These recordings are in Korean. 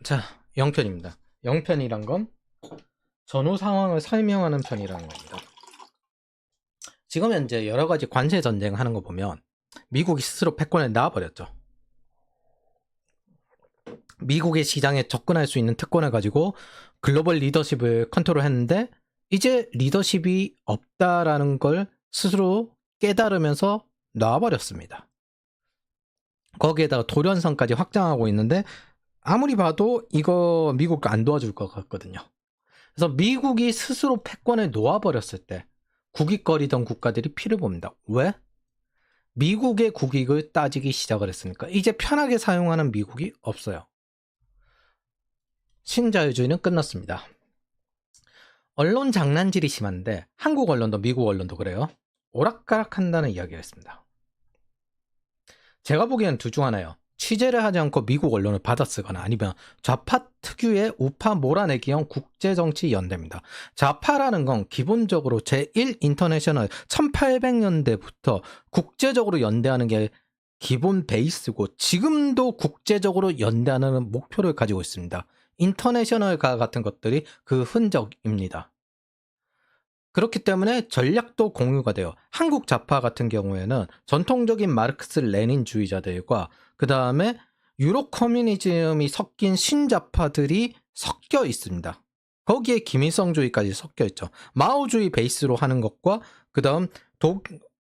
자, 영편입니다. 영편이란 건 전후 상황을 설명하는 편이라는 겁니다. 지금 현재 여러 가지 관세 전쟁 하는 거 보면 미국이 스스로 패권에 나와버렸죠. 미국의 시장에 접근할 수 있는 특권을 가지고 글로벌 리더십을 컨트롤했는데 이제 리더십이 없다라는 걸 스스로 깨달으면서 놔버렸습니다. 거기에다가 돌연성까지 확장하고 있는데 아무리 봐도 이거 미국 안 도와줄 것 같거든요. 그래서 미국이 스스로 패권을 놓아버렸을 때 국익거리던 국가들이 피를 봅니다. 왜? 미국의 국익을 따지기 시작을 했으니까 이제 편하게 사용하는 미국이 없어요. 신자유주의는 끝났습니다. 언론 장난질이 심한데 한국 언론도 미국 언론도 그래요. 오락가락한다는 이야기가 있습니다. 제가 보기엔 둘 중 하나예요. 취재를 하지 않고 미국 언론을 받아쓰거나 아니면 좌파 특유의 우파 몰아내기형 국제정치연대입니다. 좌파라는 건 기본적으로 제1 인터내셔널 1800년대부터 국제적으로 연대하는 게 기본 베이스고 지금도 국제적으로 연대하는 목표를 가지고 있습니다. 인터내셔널가 같은 것들이 그 흔적입니다. 그렇기 때문에 전략도 공유가 돼요. 한국 좌파 같은 경우에는 전통적인 마르크스 레닌주의자들과 그 다음에 유로 커뮤니즘이 섞인 신좌파들이 섞여 있습니다. 거기에 김일성주의까지 섞여 있죠. 마오주의 베이스로 하는 것과 그 다음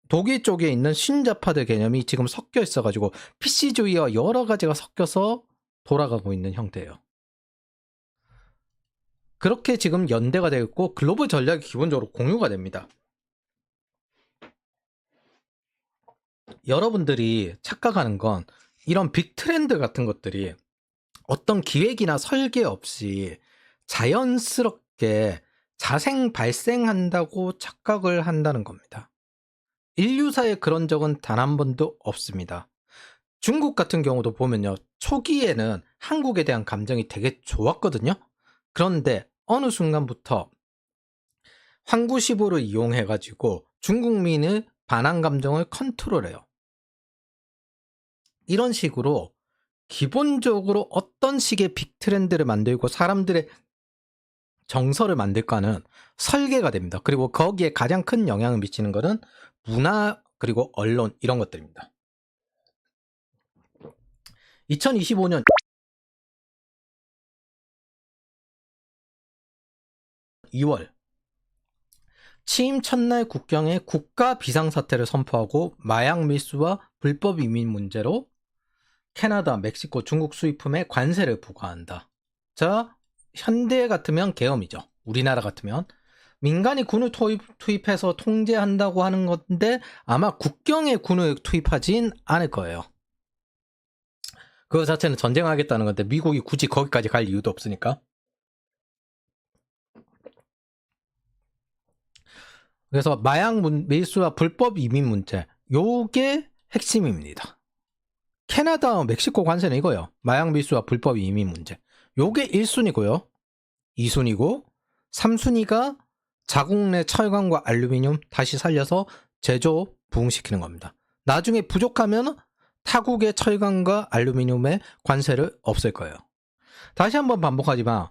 독일 쪽에 있는 신좌파들 개념이 지금 섞여 있어가지고 PC주의와 여러 가지가 섞여서 돌아가고 있는 형태예요. 그렇게 지금 연대가 되어 있고 글로벌 전략이 기본적으로 공유가 됩니다. 여러분들이 착각하는 건 이런 빅 트렌드 같은 것들이 어떤 기획이나 설계 없이 자연스럽게 자생 발생한다고 착각을 한다는 겁니다. 인류사에 그런 적은 단 한 번도 없습니다. 중국 같은 경우도 보면요. 초기에는 한국에 대한 감정이 되게 좋았거든요. 그런데 어느 순간부터 황구시보를 이용해가지고 중국민의 반항 감정을 컨트롤해요. 이런 식으로 기본적으로 어떤 식의 빅 트렌드를 만들고 사람들의 정서를 만들까는 설계가 됩니다. 그리고 거기에 가장 큰 영향을 미치는 것은 문화 그리고 언론 이런 것들입니다. 2025년 2월 취임 첫날 국경에 국가 비상사태를 선포하고 마약 밀수와 불법 이민 문제로 캐나다, 멕시코, 중국 수입품에 관세를 부과한다. 자, 현대 같으면 계엄이죠. 우리나라 같으면 민간이 군을 투입해서 통제한다고 하는 건데 아마 국경에 군을 투입하진 않을 거예요. 그거 자체는 전쟁하겠다는 건데 미국이 굳이 거기까지 갈 이유도 없으니까. 그래서 마약 밀수와 불법 이민 문제 요게 핵심입니다. 캐나다, 멕시코 관세는 이거예요. 마약 밀수와 불법 이민 문제. 요게 1순위고요. 2순위고 3순위가 자국 내 철강과 알루미늄 다시 살려서 제조 부흥시키는 겁니다. 나중에 부족하면 타국의 철강과 알루미늄의 관세를 없앨 거예요. 다시 한번 반복하지만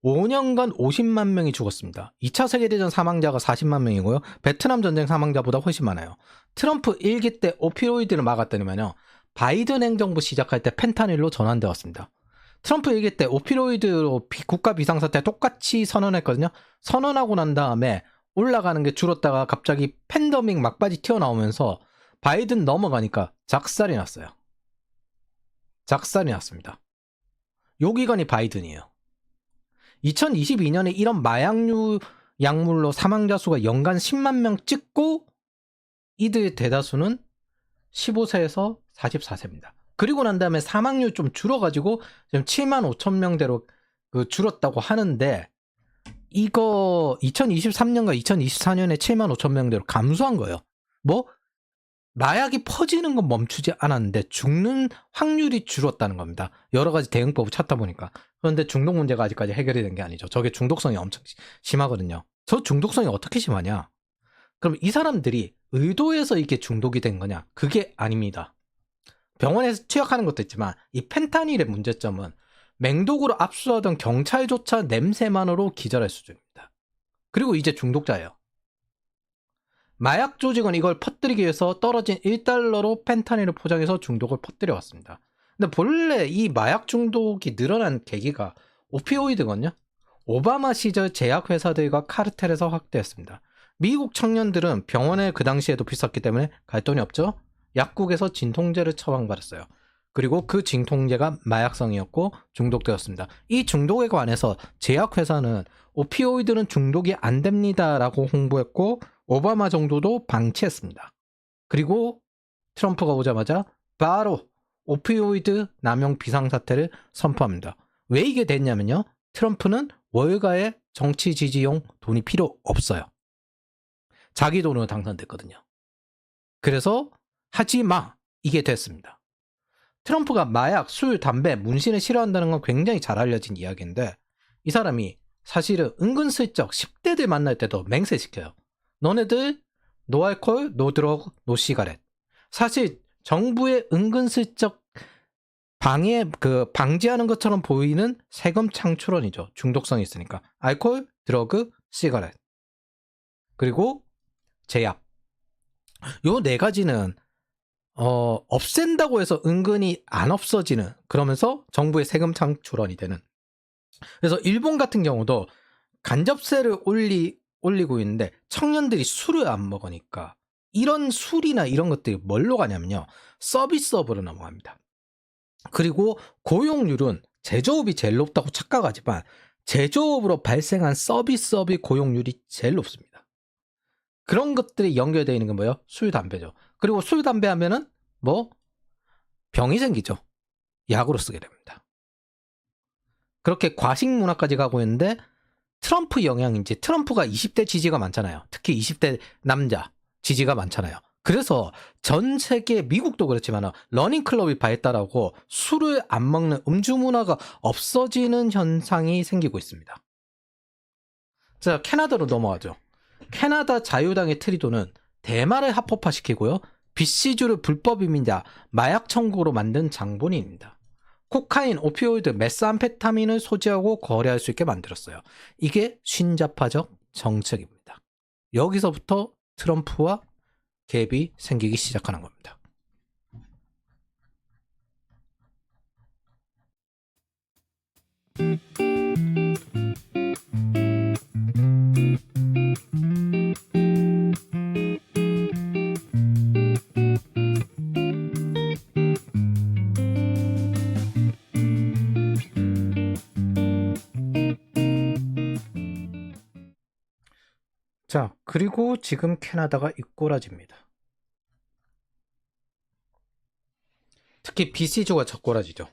5년간 50만 명이 죽었습니다. 2차 세계대전 사망자가 40만 명이고요. 베트남 전쟁 사망자보다 훨씬 많아요. 트럼프 1기 때 오피오이드를 막았더니만요. 바이든 행정부 시작할 때 펜타닐로 전환되어 왔습니다. 트럼프 1기 때 오피오이드로 국가 비상사태 똑같이 선언했거든요. 선언하고 난 다음에 올라가는 게 줄었다가 갑자기 팬데믹 막바지 튀어나오면서 바이든 넘어가니까 작살이 났어요. 작살이 났습니다. 요 기간이 바이든이에요. 2022년에 이런 마약류 약물로 사망자 수가 연간 10만 명 찍고 이들 대다수는 15세에서 44세입니다. 그리고 난 다음에 사망률 좀 줄어가지고 지금 7만 5천 명대로 줄었다고 하는데 이거 2023년과 2024년에 7만 5천 명대로 감소한 거예요. 뭐 마약이 퍼지는 건 멈추지 않았는데 죽는 확률이 줄었다는 겁니다. 여러 가지 대응법을 찾다 보니까. 그런데 중독 문제가 아직까지 해결이 된 게 아니죠. 저게 중독성이 엄청 심하거든요. 저 중독성이 어떻게 심하냐? 그럼 이 사람들이 의도해서 이게 중독이 된 거냐? 그게 아닙니다. 병원에서 투약하는 것도 있지만 이 펜타닐의 문제점은 맹독으로 압수하던 경찰조차 냄새만으로 기절할 수준입니다. 그리고 이제 중독자예요. 마약 조직은 이걸 퍼뜨리기 위해서 떨어진 1달러로 펜타닐을 포장해서 중독을 퍼뜨려 왔습니다. 근데 본래 이 마약 중독이 늘어난 계기가 오피오이드거든요. 오바마 시절 제약회사들과 카르텔에서 확대했습니다. 미국 청년들은 병원에 그 당시에도 비쌌기 때문에 갈 돈이 없죠. 약국에서 진통제를 처방받았어요. 그리고 그 진통제가 마약성이었고 중독되었습니다. 이 중독에 관해서 제약회사는 오피오이드는 중독이 안 됩니다 라고 홍보했고 오바마 정도도 방치했습니다. 그리고 트럼프가 오자마자 바로 오피오이드 남용 비상사태를 선포합니다. 왜 이게 됐냐면요. 트럼프는 월가의 정치 지지용 돈이 필요 없어요. 자기 돈으로 당선됐거든요. 그래서 하지 마. 이게 됐습니다. 트럼프가 마약, 술, 담배, 문신을 싫어한다는 건 굉장히 잘 알려진 이야기인데 이 사람이 사실은 은근슬쩍 10대들 만날 때도 맹세시켜요. 너네들 노 알코올, 노 드러그, 노 시가렛. 사실 정부의 은근슬쩍 방지하는 것처럼 보이는 세금 창출원이죠. 중독성이 있으니까. 알코올, 드러그, 시가렛. 그리고 제약. 요 네 가지는 없앤다고 해서 은근히 안 없어지는, 그러면서 정부의 세금 창출원이 되는. 그래서 일본 같은 경우도 간접세를 올리고 있는데 청년들이 술을 안 먹으니까 이런 술이나 이런 것들이 뭘로 가냐면요. 서비스업으로 넘어갑니다. 그리고 고용률은 제조업이 제일 높다고 착각하지만 제조업으로 발생한 서비스업의 고용률이 제일 높습니다. 그런 것들이 연결되어 있는 건 뭐예요? 술, 담배죠. 그리고 술, 담배 하면은 병이 생기죠. 약으로 쓰게 됩니다. 그렇게 과식 문화까지 가고 있는데 트럼프 영향인지, 트럼프가 20대 지지가 많잖아요. 특히 20대 남자 지지가 많잖아요. 그래서 전 세계, 미국도 그렇지만 러닝클럽이 발달하고 술을 안 먹는 음주 문화가 없어지는 현상이 생기고 있습니다. 자, 캐나다로 넘어가죠. 캐나다 자유당의 트리도는 대마를 합법화시키고요. BC주를 불법 이민자, 마약 천국으로 만든 장본인입니다. 코카인, 오피오이드, 메스암페타민을 소지하고 거래할 수 있게 만들었어요. 이게 신자파적 정책입니다. 여기서부터 트럼프와 갭이 생기기 시작하는 겁니다. 자, 그리고 지금 캐나다가 이꼬라집니다. 특히 BC주가 적꼬라지죠.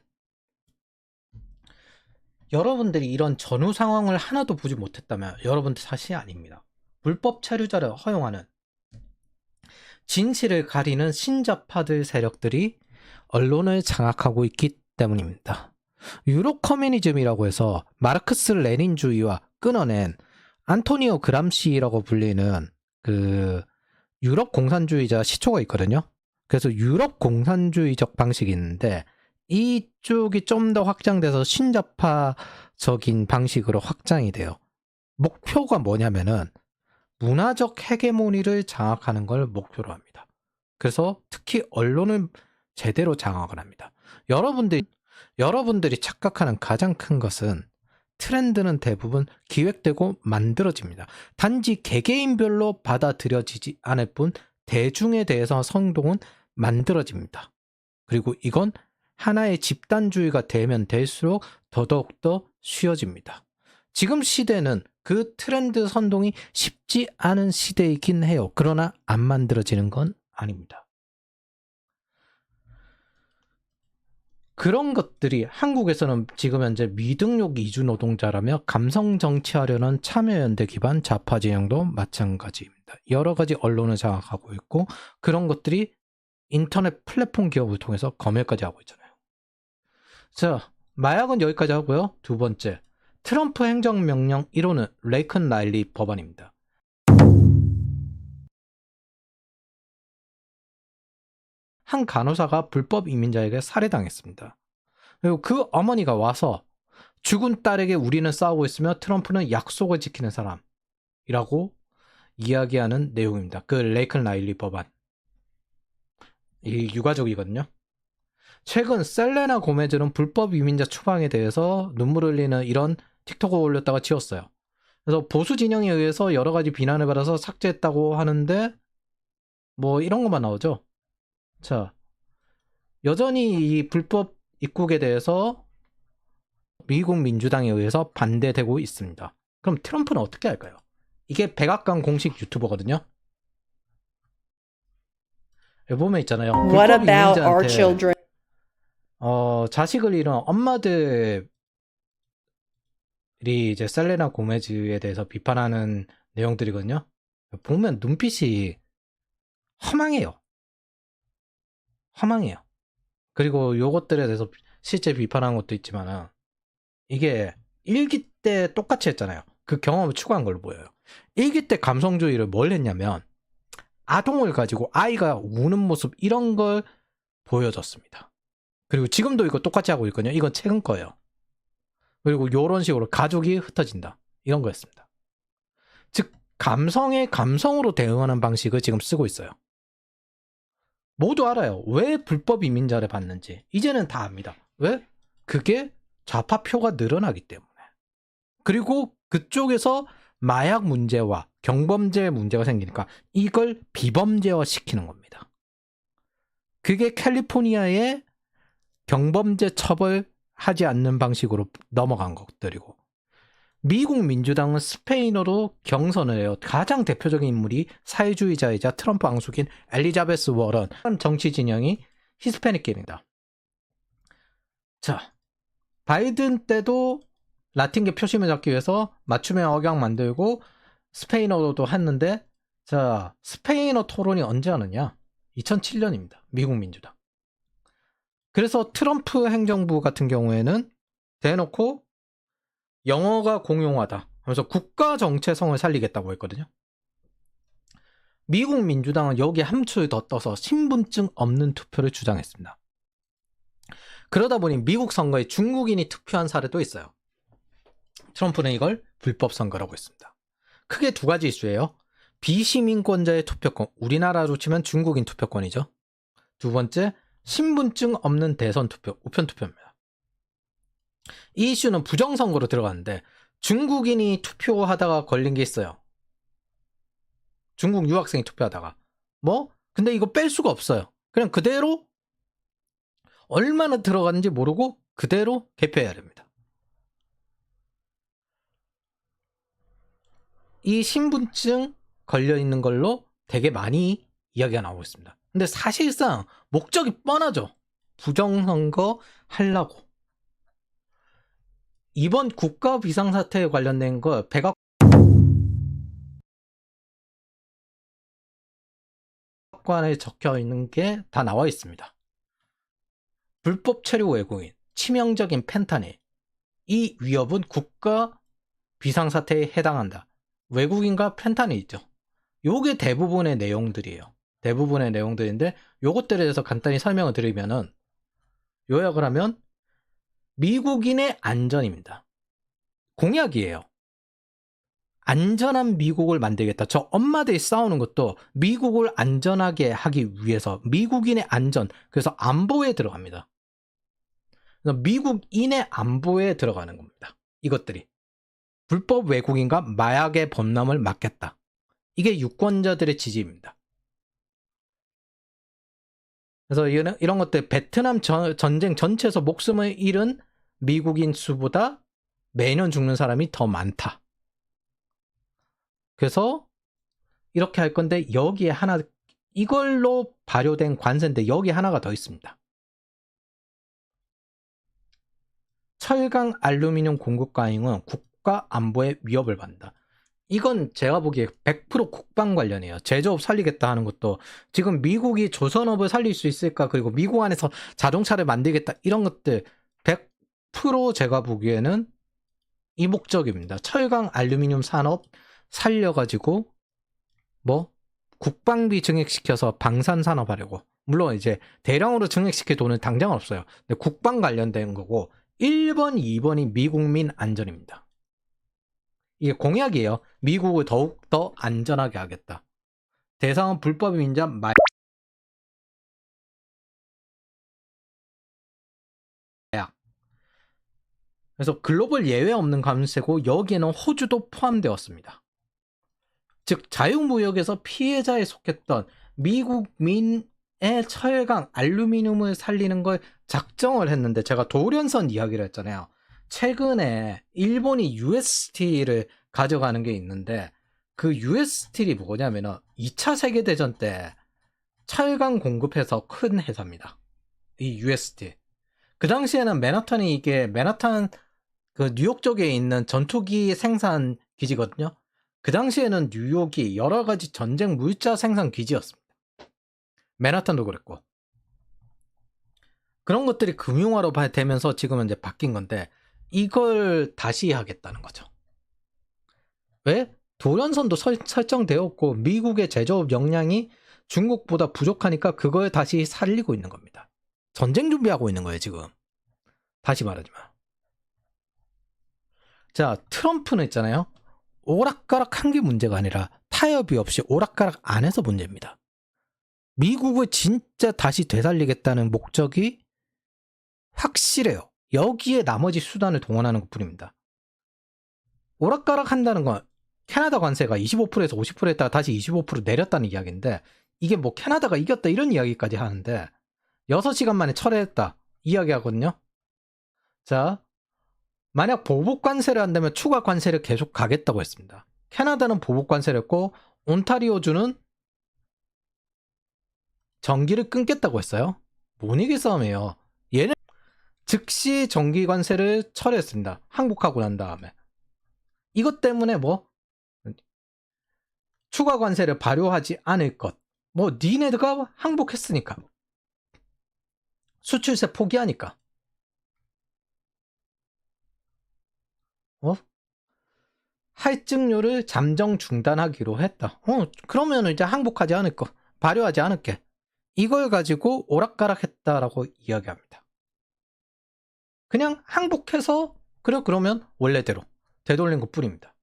여러분들이 이런 전후 상황을 하나도 보지 못했다면 여러분들 사실이 아닙니다. 불법 체류자를 허용하는, 진실을 가리는 신자파들 세력들이 언론을 장악하고 있기 때문입니다. 유럽 커뮤니즘이라고 해서 마르크스 레닌주의와 끊어낸 안토니오 그람시라고 불리는 그 유럽 공산주의자 시초가 있거든요. 그래서 유럽 공산주의적 방식이 있는데 이쪽이 좀 더 확장돼서 신자파적인 방식으로 확장이 돼요. 목표가 뭐냐면은 문화적 헤게모니를 장악하는 걸 목표로 합니다. 그래서 특히 언론을 제대로 장악을 합니다. 여러분들이 착각하는 가장 큰 것은 트렌드는 대부분 기획되고 만들어집니다. 단지 개개인별로 받아들여지지 않을 뿐 대중에 대해서 선동은 만들어집니다. 그리고 이건 하나의 집단주의가 되면 될수록 더더욱더 쉬워집니다. 지금 시대는 그 트렌드 선동이 쉽지 않은 시대이긴 해요. 그러나 안 만들어지는 건 아닙니다. 그런 것들이 한국에서는 지금 현재 미등록 이주 노동자라며 감성 정치하려는 참여연대 기반 좌파 진영도 마찬가지입니다. 여러 가지 언론을 장악하고 있고 그런 것들이 인터넷 플랫폼 기업을 통해서 검열까지 하고 있잖아요. 자, 마약은 여기까지 하고요. 두 번째, 트럼프 행정명령 1호는 레이컨 라일리 법안입니다. 한 간호사가 불법 이민자에게 살해당했습니다. 그리고 그 어머니가 와서 죽은 딸에게 우리는 싸우고 있으며 트럼프는 약속을 지키는 사람이라고 이야기하는 내용입니다. 그 레이큰 라일리 법안. 이 유가족이거든요. 최근 셀레나 고메즈는 불법 이민자 추방에 대해서 눈물 흘리는 이런 틱톡을 올렸다가 지웠어요. 그래서 보수 진영에 의해서 여러 가지 비난을 받아서 삭제했다고 하는데 뭐 이런 것만 나오죠. 자, 여전히 이 불법 입국에 대해서 미국 민주당에 의해서 반대되고 있습니다. 그럼 트럼프는 어떻게 할까요? 이게 백악관 공식 유튜버거든요. 여기 보면 있잖아요. What 불법 about our 이민자한테 children? 자식을 잃은 엄마들이 이제 셀레나 고메즈에 대해서 비판하는 내용들이거든요. 보면 눈빛이 허망해요. 허망해요. 그리고 요것들에 대해서 실제 비판한 것도 있지만 이게 일기 때 똑같이 했잖아요. 그 경험을 추구한 걸로 보여요. 일기 때 감성주의를 뭘 했냐면 아동을 가지고 아이가 우는 모습 이런 걸 보여줬습니다. 그리고 지금도 이거 똑같이 하고 있거든요. 이건 최근 거예요. 그리고 이런 식으로 가족이 흩어진다. 이런 거였습니다. 즉 감성에 감성으로 대응하는 방식을 지금 쓰고 있어요. 모두 알아요. 왜 불법 이민자를 받는지. 이제는 다 압니다. 왜? 그게 좌파표가 늘어나기 때문에. 그리고 그쪽에서 마약 문제와 경범죄 문제가 생기니까 이걸 비범죄화 시키는 겁니다. 그게 캘리포니아의 경범죄 처벌하지 않는 방식으로 넘어간 것들이고, 미국 민주당은 스페인어로 경선을 해요. 가장 대표적인 인물이 사회주의자이자 트럼프 앙숙인 엘리자베스 워런, 정치 진영이 히스패닉계입니다. 자, 바이든 때도 라틴계 표심을 잡기 위해서 맞춤형 억양 만들고 스페인어로도 했는데, 자, 스페인어 토론이 언제 하느냐? 2007년입니다. 미국 민주당. 그래서 트럼프 행정부 같은 경우에는 대놓고 영어가 공용하다 하면서 국가 정체성을 살리겠다고 했거든요. 미국 민주당은 여기에 함수를 더 떠서 신분증 없는 투표를 주장했습니다. 그러다 보니 미국 선거에 중국인이 투표한 사례도 있어요. 트럼프는 이걸 불법 선거라고 했습니다. 크게 두 가지 이슈예요. 비시민권자의 투표권, 우리나라로 치면 중국인 투표권이죠. 두 번째, 신분증 없는 대선 투표, 우편 투표입니다. 이 이슈는 부정선거로 들어갔는데 중국인이 투표하다가 걸린 게 있어요. 중국 유학생이 투표하다가. 근데 이거 뺄 수가 없어요. 그냥 그대로 얼마나 들어갔는지 모르고 그대로 개표해야 됩니다. 이 신분증 걸려있는 걸로 되게 많이 이야기가 나오고 있습니다. 근데 사실상 목적이 뻔하죠. 부정선거 하려고. 이번 국가 비상사태에 관련된 거 백악관에 적혀 있는 게 다 나와 있습니다. 불법 체류 외국인, 치명적인 펜타닐. 이 위협은 국가 비상사태에 해당한다. 외국인과 펜타닐 있죠. 요게 대부분의 내용들이에요. 대부분의 내용들인데 요것들에 대해서 간단히 설명을 드리면은, 요약을 하면 미국인의 안전입니다. 공약이에요. 안전한 미국을 만들겠다. 저 엄마들이 싸우는 것도 미국을 안전하게 하기 위해서 미국인의 안전, 그래서 안보에 들어갑니다. 그래서 미국인의 안보에 들어가는 겁니다. 이것들이. 불법 외국인과 마약의 범람을 막겠다. 이게 유권자들의 지지입니다. 그래서 이런 것들, 베트남 전쟁 전체에서 목숨을 잃은 미국인 수보다 매년 죽는 사람이 더 많다. 그래서 이렇게 할 건데 여기에 하나, 이걸로 발효된 관세인데 여기 하나가 더 있습니다. 철강 알루미늄 공급 과잉은 국가 안보에 위협을 받는다. 이건 제가 보기에 100% 국방 관련이에요. 제조업 살리겠다 하는 것도, 지금 미국이 조선업을 살릴 수 있을까, 그리고 미국 안에서 자동차를 만들겠다, 이런 것들 100% 제가 보기에는 이 목적입니다. 철강 알루미늄 산업 살려가지고 국방비 증액시켜서 방산 산업 하려고. 물론 이제 대량으로 증액시킬 돈은 당장은 없어요. 근데 국방 관련된 거고, 1번, 2번이 미국민 안전입니다. 이게 공약이에요. 미국을 더욱더 안전하게 하겠다. 대상은 불법 이민자 마약. 그래서 글로벌 예외 없는 감세고 여기에는 호주도 포함되었습니다. 즉 자유무역에서 피해자에 속했던 미국민의 철강, 알루미늄을 살리는 걸 작정을 했는데 제가 돌연선 이야기를 했잖아요. 최근에 일본이 USST를 가져가는 게 있는데 그 USST이 뭐냐면은 2차 세계대전 때 철강 공급해서 큰 회사입니다. 이 USST. 그 당시에는 맨하탄이 이게 맨하탄 그 뉴욕 쪽에 있는 전투기 생산 기지거든요. 그 당시에는 뉴욕이 여러 가지 전쟁 물자 생산 기지였습니다. 맨하탄도 그랬고. 그런 것들이 금융화로 되면서 지금은 이제 바뀐 건데 이걸 다시 하겠다는 거죠. 왜? 돌연선도 설정되었고 미국의 제조업 역량이 중국보다 부족하니까 그걸 다시 살리고 있는 겁니다. 전쟁 준비하고 있는 거예요, 지금. 다시 말하지만. 자, 트럼프는 있잖아요. 오락가락 한 게 문제가 아니라 타협이 없이 오락가락 안 해서 문제입니다. 미국을 진짜 다시 되살리겠다는 목적이 확실해요. 여기에 나머지 수단을 동원하는 것 뿐입니다. 오락가락 한다는 건 캐나다 관세가 25%에서 50% 했다가 다시 25% 내렸다는 이야기인데 이게 뭐 캐나다가 이겼다 이런 이야기까지 하는데 6시간 만에 철회했다 이야기하거든요. 자, 만약 보복 관세를 한다면 추가 관세를 계속 가겠다고 했습니다. 캐나다는 보복 관세를 했고 온타리오주는 전기를 끊겠다고 했어요. 모니기 싸움이에요. 얘는 즉시 전기 관세를 철회했습니다. 항복하고 난 다음에. 이것 때문에 뭐 추가 관세를 발효하지 않을 것. 뭐 니네가 항복했으니까. 수출세 포기하니까. 할증료를 잠정 중단하기로 했다. 그러면 이제 항복하지 않을 거. 발효하지 않을게. 이걸 가지고 오락가락했다라고 이야기합니다. 그냥 항복해서 그러면 원래대로 되돌린 것 뿐입니다.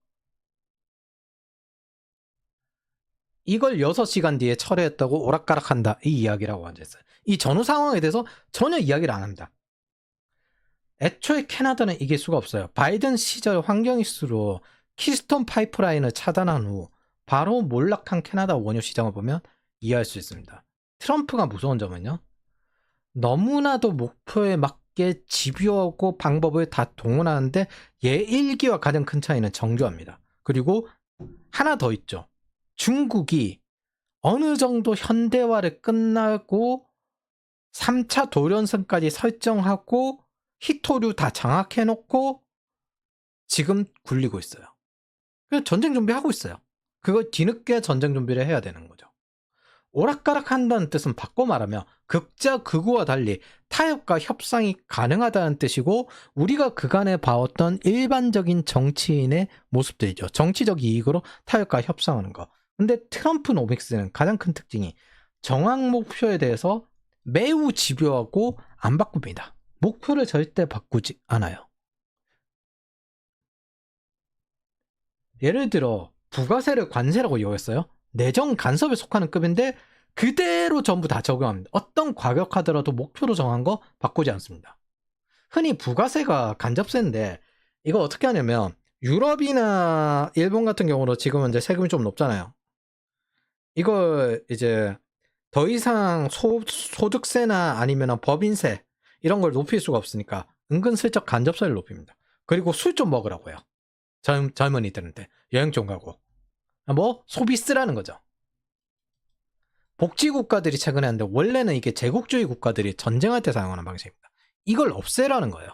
이걸 6시간 뒤에 철회했다고 오락가락한다 이 이야기라고 앉아있어요. 이 전후 상황에 대해서 전혀 이야기를 안 합니다. 애초에 캐나다는 이길 수가 없어요. 바이든 시절 환경 이슈로 키스톤 파이프라인을 차단한 후 바로 몰락한 캐나다 원유 시장을 보면 이해할 수 있습니다. 트럼프가 무서운 점은요. 너무나도 목표에 맞게 집요하고 방법을 다 동원하는데 얘 일기와 가장 큰 차이는 정교합니다. 그리고 하나 더 있죠. 중국이 어느 정도 현대화를 끝나고 3차 도련선까지 설정하고 히토류 다 장악해놓고 지금 굴리고 있어요. 그래서 전쟁 준비하고 있어요. 그걸 뒤늦게 전쟁 준비를 해야 되는 거죠. 오락가락 한다는 뜻은 바꿔 말하면 극자 극우와 달리 타협과 협상이 가능하다는 뜻이고 우리가 그간에 봐왔던 일반적인 정치인의 모습들이죠. 정치적 이익으로 타협과 협상하는 거. 근데 트럼프 노믹스는 가장 큰 특징이 정학 목표에 대해서 매우 집요하고 안 바꿉니다. 목표를 절대 바꾸지 않아요. 예를 들어 부가세를 관세라고 이용했어요. 내정 간섭에 속하는 급인데 그대로 전부 다 적용합니다. 어떤 과격하더라도 목표로 정한 거 바꾸지 않습니다. 흔히 부가세가 간접세인데 이거 어떻게 하냐면 유럽이나 일본 같은 경우로 지금은 이제 세금이 좀 높잖아요. 이걸 이제 더 이상 소득세나 아니면 법인세 이런 걸 높일 수가 없으니까 은근슬쩍 간접세를 높입니다. 그리고 술 좀 먹으라고요. 젊은이들한테 여행 좀 가고 뭐 소비세라는 거죠. 복지국가들이 최근에 하는데 원래는 이게 제국주의 국가들이 전쟁할 때 사용하는 방식입니다. 이걸 없애라는 거예요.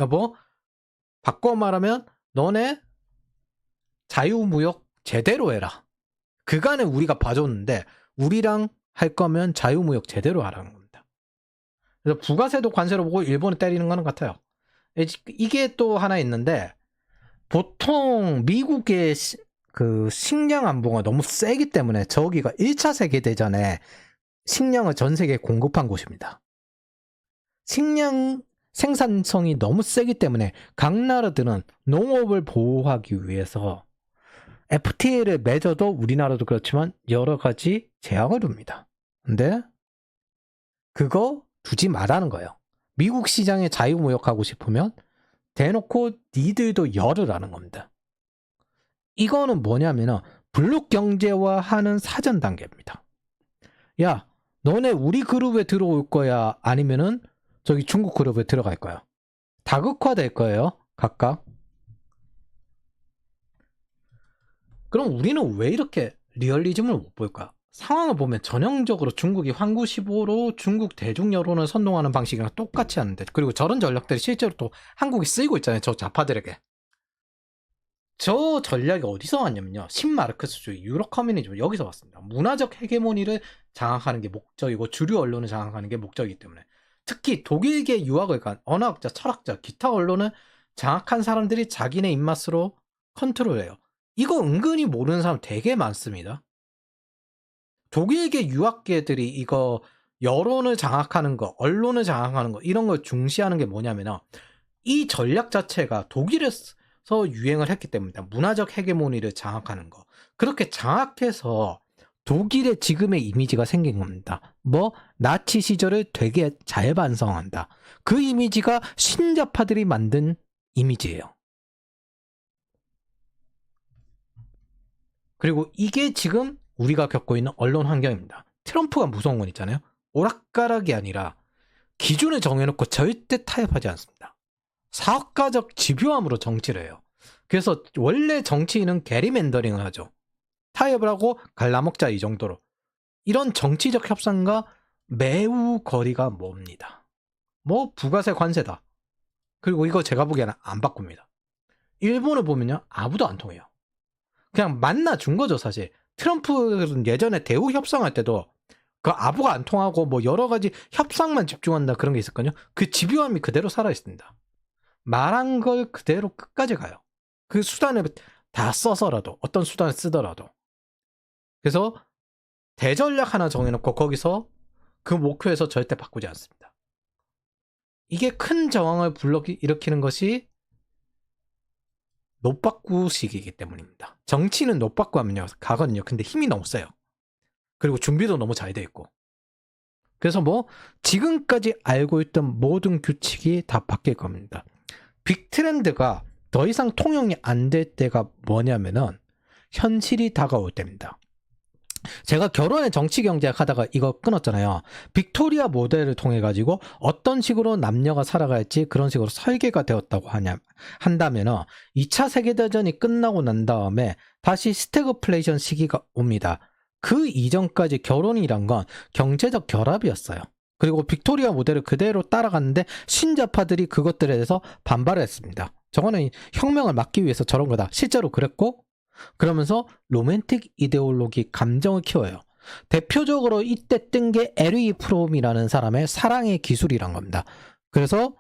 여보, 바꿔 말하면 너네 자유무역 제대로 해라. 그간에 우리가 봐줬는데 우리랑 할 거면 자유무역 제대로 하라는 겁니다. 그래서 부가세도 관세로 보고 일본을 때리는 거는 같아요. 이게 또 하나 있는데 보통 미국의 그 식량 안보가 너무 세기 때문에 저기가 1차 세계대전에 식량을 전 세계에 공급한 곳입니다. 식량 생산성이 너무 세기 때문에 각 나라들은 농업을 보호하기 위해서 FTA를 맺어도 우리나라도 그렇지만 여러 가지 제약을 둡니다. 근데 그거 두지 말라는 거예요. 미국 시장에 자유무역하고 싶으면 대놓고 니들도 열으라는 겁니다. 이거는 뭐냐면은 블록 경제화하는 사전 단계입니다. 야, 너네 우리 그룹에 들어올 거야? 아니면은 저기 중국 그룹에 들어갈 거야? 다극화 될 거예요, 각각. 그럼 우리는 왜 이렇게 리얼리즘을 못 볼까? 상황을 보면 전형적으로 중국이 환구시보로 중국 대중 여론을 선동하는 방식이랑 똑같이 하는데, 그리고 저런 전략들이 실제로 또 한국이 쓰이고 있잖아요, 저 좌파들에게. 저 전략이 어디서 왔냐면요, 신마르크스주의, 유럽 커뮤니즘, 여기서 왔습니다. 문화적 헤게모니를 장악하는 게 목적이고 주류 언론을 장악하는 게 목적이기 때문에, 특히 독일계 유학을 간 언어학자, 철학자, 기타 언론을 장악한 사람들이 자기네 입맛으로 컨트롤해요. 이거 은근히 모르는 사람 되게 많습니다. 독일계 유학계들이 이거 여론을 장악하는 거, 언론을 장악하는 거, 이런 걸 중시하는 게 뭐냐면, 이 전략 자체가 독일에서 유행을 했기 때문입니다. 문화적 헤게모니를 장악하는 거. 그렇게 장악해서 독일의 지금의 이미지가 생긴 겁니다. 뭐 나치 시절을 되게 잘 반성한다. 그 이미지가 신자파들이 만든 이미지예요. 그리고 이게 지금 우리가 겪고 있는 언론 환경입니다. 트럼프가 무서운 건 있잖아요. 오락가락이 아니라 기준을 정해놓고 절대 타협하지 않습니다. 사업가적 집요함으로 정치를 해요. 그래서 원래 정치인은 게리맨더링을 하죠. 타협을 하고 갈라먹자, 이 정도로. 이런 정치적 협상과 매우 거리가 멉니다. 뭐 부가세 관세다. 그리고 이거 제가 보기에는 안 바꿉니다. 일본을 보면요, 아무도 안 통해요. 그냥 만나준 거죠, 사실. 트럼프는 예전에 대우 협상할 때도 그 아부가 안 통하고 뭐 여러 가지 협상만 집중한다, 그런 게 있었거든요. 그 집요함이 그대로 살아있습니다. 말한 걸 그대로 끝까지 가요. 그 수단을 다 써서라도, 어떤 수단을 쓰더라도. 그래서 대전략 하나 정해놓고 거기서 그 목표에서 절대 바꾸지 않습니다. 이게 큰 저항을 일으키는 것이 노빠꾸식이기 때문입니다. 정치는 노빠꾸 하면요, 가거든요. 근데 힘이 너무 세요. 그리고 준비도 너무 잘 돼 있고. 그래서 뭐 지금까지 알고 있던 모든 규칙이 다 바뀔 겁니다. 빅 트렌드가 더 이상 통용이 안 될 때가 뭐냐면은 현실이 다가올 때입니다. 제가 결혼에 정치 경제학 하다가 이거 끊었잖아요. 빅토리아 모델을 통해 가지고 어떤 식으로 남녀가 살아갈지 그런 식으로 설계가 되었다고 한다면은 2차 세계대전이 끝나고 난 다음에 다시 스태그플레이션 시기가 옵니다. 그 이전까지 결혼이란 건 경제적 결합이었어요. 그리고 빅토리아 모델을 그대로 따라갔는데 신자파들이 그것들에 대해서 반발을 했습니다. 저거는 혁명을 막기 위해서 저런 거다. 실제로 그랬고, 그러면서 로맨틱 이데올로기, 감정을 키워요. 대표적으로 이때 뜬 게 에르이 프롬이라는 사람의 사랑의 기술이란 겁니다. 그래서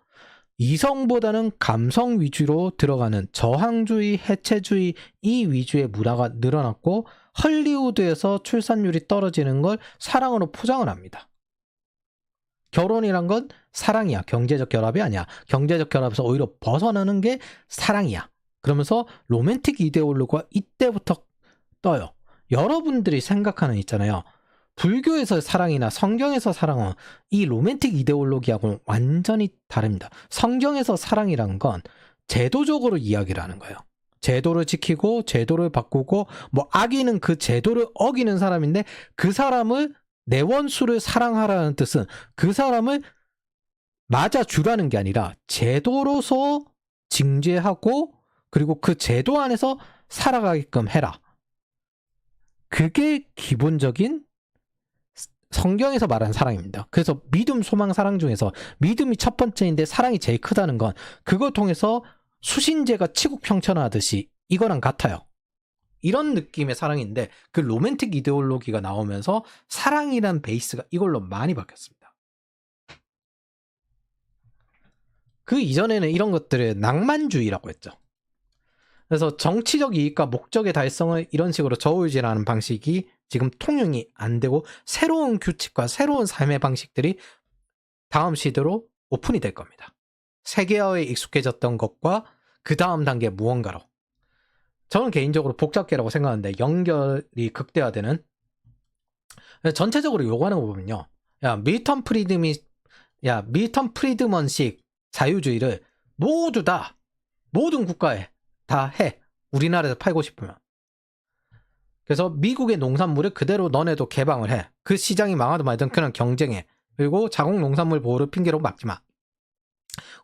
이성보다는 감성 위주로 들어가는 저항주의, 해체주의 이 위주의 문화가 늘어났고, 헐리우드에서 출산율이 떨어지는 걸 사랑으로 포장을 합니다. 결혼이란 건 사랑이야. 경제적 결합이 아니야. 경제적 결합에서 오히려 벗어나는 게 사랑이야. 그러면서 로맨틱 이데올로기가 이때부터 떠요. 여러분들이 생각하는 있잖아요. 불교에서 사랑이나 성경에서 사랑은 이 로맨틱 이데올로기하고는 완전히 다릅니다. 성경에서 사랑이란 건 제도적으로 이야기를 하는 거예요. 제도를 지키고 제도를 바꾸고, 뭐 악인은 그 제도를 어기는 사람인데 그 사람을, 내 원수를 사랑하라는 뜻은 그 사람을 맞아주라는 게 아니라 제도로서 징죄하고, 그리고 그 제도 안에서 살아가게끔 해라. 그게 기본적인 성경에서 말하는 사랑입니다. 그래서 믿음, 소망, 사랑 중에서 믿음이 첫 번째인데 사랑이 제일 크다는 건 그걸 통해서 수신제가 치국평천하듯이 이거랑 같아요. 이런 느낌의 사랑인데, 그 로맨틱 이데올로기가 나오면서 사랑이란 베이스가 이걸로 많이 바뀌었습니다. 그 이전에는 이런 것들을 낭만주의라고 했죠. 그래서 정치적 이익과 목적의 달성을 이런 식으로 저울질하는 방식이 지금 통용이 안 되고, 새로운 규칙과 새로운 삶의 방식들이 다음 시대로 오픈이 될 겁니다. 세계화에 익숙해졌던 것과 그 다음 단계 무언가로. 저는 개인적으로 복잡계라고 생각하는데 연결이 극대화되는. 전체적으로 요구하는 거 보면요. 밀턴 프리드먼식 자유주의를 모두 다 모든 국가에 다 해. 우리나라에서 팔고 싶으면. 그래서 미국의 농산물을 그대로 너네도 개방을 해. 그 시장이 망하든 말든 그냥 경쟁해. 그리고 자국 농산물 보호를 핑계로 막지 마.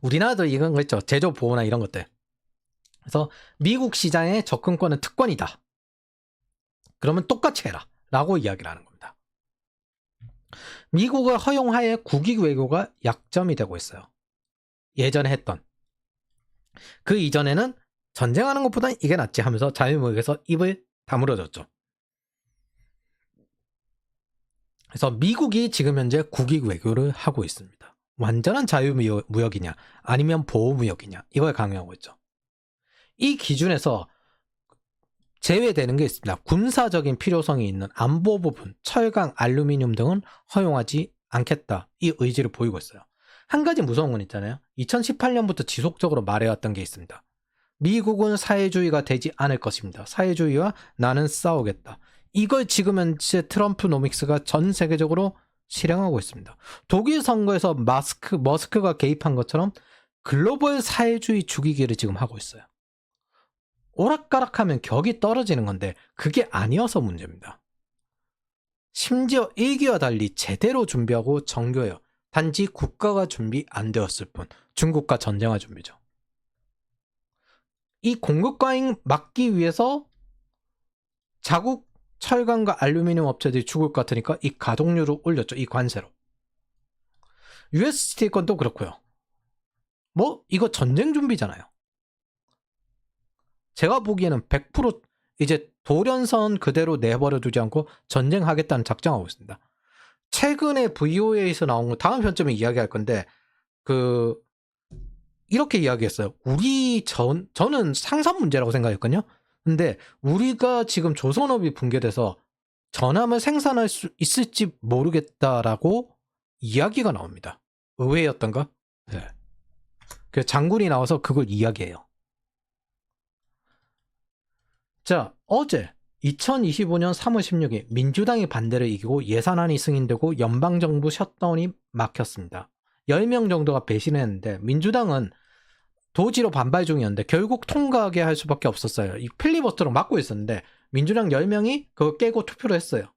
우리나라도 이런 거 있죠. 제조 보호나 이런 것들. 그래서 미국 시장의 접근권은 특권이다. 그러면 똑같이 해라. 라고 이야기를 하는 겁니다. 미국을 허용하에 국익 외교가 약점이 되고 있어요. 예전에 했던. 그 이전에는 전쟁하는 것보다 이게 낫지 하면서 자유무역에서 입을 다물어줬죠. 그래서 미국이 지금 현재 국익 외교를 하고 있습니다. 완전한 자유무역이냐 아니면 보호무역이냐 이걸 강요하고 있죠. 이 기준에서 제외되는 게 있습니다. 군사적인 필요성이 있는 안보 부분, 철강, 알루미늄 등은 허용하지 않겠다. 이 의지를 보이고 있어요. 한 가지 무서운 건 있잖아요. 2018년부터 지속적으로 말해왔던 게 있습니다. 미국은 사회주의가 되지 않을 것입니다. 사회주의와 나는 싸우겠다. 이걸 지금 현재 트럼프 노믹스가 전 세계적으로 실행하고 있습니다. 독일 선거에서 머스크가 개입한 것처럼 글로벌 사회주의 죽이기를 지금 하고 있어요. 오락가락하면 격이 떨어지는 건데 그게 아니어서 문제입니다. 심지어 일기와 달리 제대로 준비하고 정교해요. 단지 국가가 준비 안 되었을 뿐. 중국과 전쟁할 준비죠. 이 공급 과잉 막기 위해서 자국 철강과 알루미늄 업체들이 죽을 것 같으니까 이 가동률을 올렸죠. 이 관세로. UST 건도 그렇고요. 뭐 이거 전쟁 준비잖아요. 제가 보기에는 100% 이제 돌연선 그대로 내버려 두지 않고 전쟁하겠다는 작정하고 있습니다. 최근에 VOA에서 나온 거 다음 편점에 이야기할 건데 이렇게 이야기했어요. 저는 상산 문제라고 생각했거든요. 근데 우리가 지금 조선업이 붕괴돼서 전함을 생산할 수 있을지 모르겠다라고 이야기가 나옵니다. 의외였던가? 네. 그 장군이 나와서 그걸 이야기해요. 자, 어제 2025년 3월 16일 민주당이 반대를 이기고 예산안이 승인되고 연방정부 셧다운이 막혔습니다. 10명 정도가 배신했는데 민주당은 도지로 반발 중이었는데 결국 통과하게 할 수밖에 없었어요. 이 필리버스터로 막고 있었는데 민주당 10명이 그거 깨고 투표를 했어요.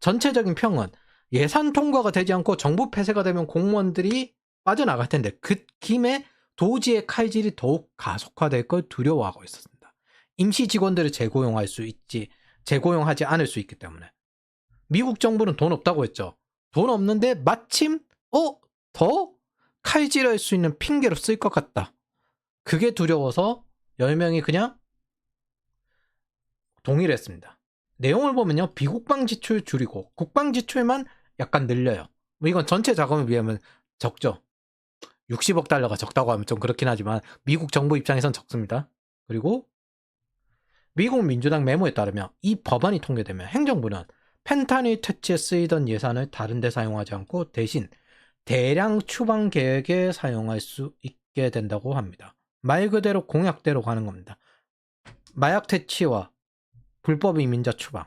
전체적인 평은 예산 통과가 되지 않고 정부 폐쇄가 되면 공무원들이 빠져나갈 텐데 그 김에 도지의 칼질이 더욱 가속화될 걸 두려워하고 있었습니다. 임시 직원들을 재고용하지 않을 수 있기 때문에. 미국 정부는 돈 없다고 했죠. 돈 없는데 마침 더 칼질할 수 있는 핑계로 쓸 것 같다. 그게 두려워서 10명이 그냥 동의를 했습니다. 내용을 보면요. 비국방 지출 줄이고 국방 지출만 약간 늘려요. 뭐 이건 전체 자금에 비하면 적죠. 60억 달러가 적다고 하면 좀 그렇긴 하지만 미국 정부 입장에선 적습니다. 그리고 미국 민주당 메모에 따르면 이 법안이 통과되면 행정부는 펜타닐 퇴치에 쓰이던 예산을 다른 데 사용하지 않고 대신 대량 추방 계획에 사용할 수 있게 된다고 합니다. 말 그대로 공약대로 가는 겁니다. 마약 퇴치와 불법 이민자 추방.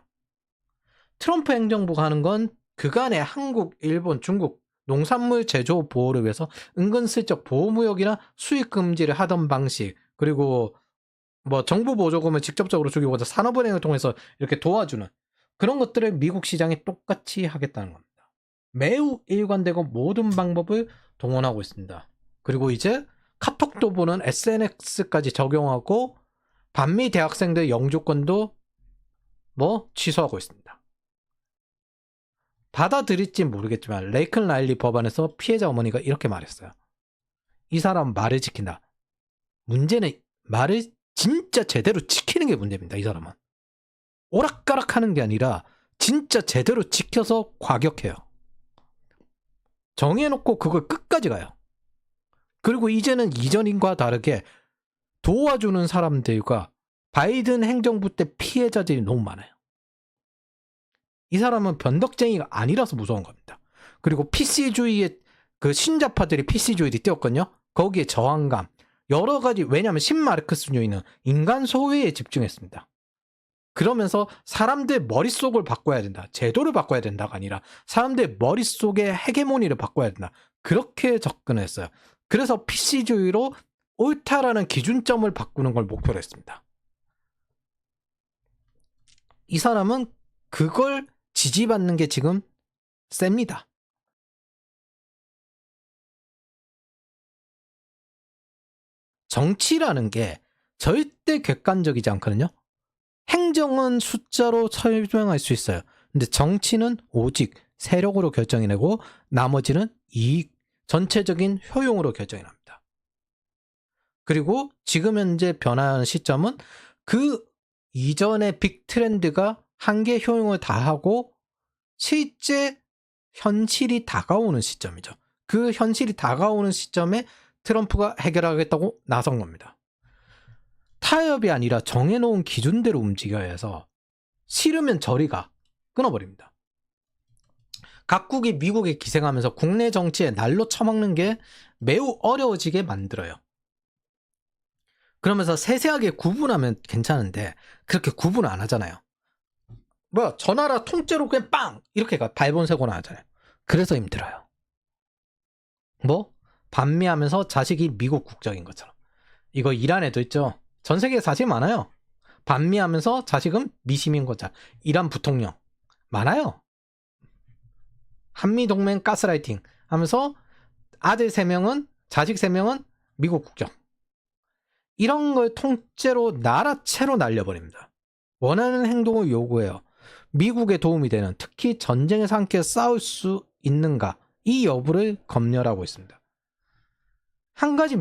트럼프 행정부가 하는 건 그간의 한국, 일본, 중국 농산물 제조 보호를 위해서 은근슬쩍 보호무역이나 수입 금지를 하던 방식, 그리고 뭐 정부 보조금을 직접적으로 주기보다 산업은행을 통해서 이렇게 도와주는 그런 것들을 미국 시장에 똑같이 하겠다는 겁니다. 매우 일관되고 모든 방법을 동원하고 있습니다. 그리고 이제 카톡도 보는 SNS까지 적용하고 반미 대학생들 영주권도 뭐 취소하고 있습니다. 받아들일진 모르겠지만 레이큰 라일리 법안에서 피해자 어머니가 이렇게 말했어요. 이 사람 말을 지킨다. 문제는 말을 진짜 제대로 지키는 게 문제입니다. 이 사람은. 오락가락하는 게 아니라 진짜 제대로 지켜서 과격해요. 정해놓고 그걸 끝까지 가요. 그리고 이제는 이전과 다르게 도와주는 사람들과 바이든 행정부 때 피해자들이 너무 많아요. 이 사람은 변덕쟁이가 아니라서 무서운 겁니다. 그리고 PC주의의 그 신자파들이 PC주의를 띄웠거든요. 거기에 저항감, 여러 가지, 왜냐하면 신마르크스주의는 인간 소외에 집중했습니다. 그러면서 사람들 머릿속을 바꿔야 된다. 제도를 바꿔야 된다가 아니라 사람들 머릿속의 헤게모니를 바꿔야 된다. 그렇게 접근했어요. 그래서 PC주의로 옳다라는 기준점을 바꾸는 걸 목표로 했습니다. 이 사람은 그걸 지지받는 게 지금 셉니다. 정치라는 게 절대 객관적이지 않거든요. 행정은 숫자로 설명할 수 있어요. 근데 정치는 오직 세력으로 결정이 되고 나머지는 이익, 전체적인 효용으로 결정이 납니다. 그리고 지금 현재 변화하는 시점은 그 이전의 빅 트렌드가 한계 효용을 다하고 실제 현실이 다가오는 시점이죠. 그 현실이 다가오는 시점에 트럼프가 해결하겠다고 나선 겁니다. 타협이 아니라 정해놓은 기준대로 움직여야 해서 싫으면 저리가 끊어버립니다. 각국이 미국에 기생하면서 국내 정치에 날로 처먹는 게 매우 어려워지게 만들어요. 그러면서 세세하게 구분하면 괜찮은데 그렇게 구분을 안 하잖아요. 뭐야, 저 나라 통째로 그냥 빵! 이렇게 발본색으로 하잖아요. 그래서 힘들어요. 뭐? 반미하면서 자식이 미국 국적인 것처럼. 이거 이란에도 있죠. 전 세계에 자식 많아요. 반미하면서 자식은 미시민권자. 이란 부통령. 많아요. 한미동맹 가스라이팅 하면서 아들 3명은, 자식 3명은 미국 국적. 이런 걸 통째로 나라채로 날려버립니다. 원하는 행동을 요구해요. 미국에 도움이 되는, 특히 전쟁에서 함께 싸울 수 있는가, 이 여부를 검열하고 있습니다. 한 가지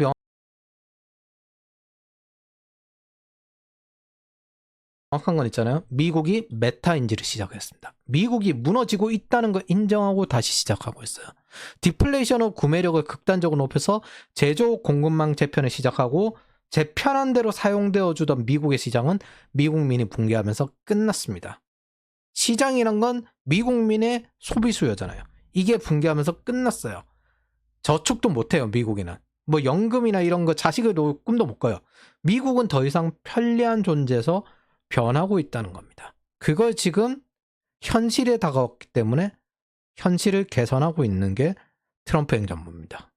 명확한 건 있잖아요. 미국이 메타인지를 시작했습니다. 미국이 무너지고 있다는 걸 인정하고 다시 시작하고 있어요. 디플레이션으로 구매력을 극단적으로 높여서 제조 공급망 재편을 시작하고 제 편한 대로 사용되어 주던 미국의 시장은 미국민이 붕괴하면서 끝났습니다. 시장이란 건 미국민의 소비 수요잖아요. 이게 붕괴하면서 끝났어요. 저축도 못해요, 미국인은. 뭐 연금이나 이런 거 자식을 놓을 꿈도 못 꿔요. 미국은 더 이상 편리한 존재에서 변하고 있다는 겁니다. 그걸 지금 현실에 다가왔기 때문에 현실을 개선하고 있는 게 트럼프 행정부입니다.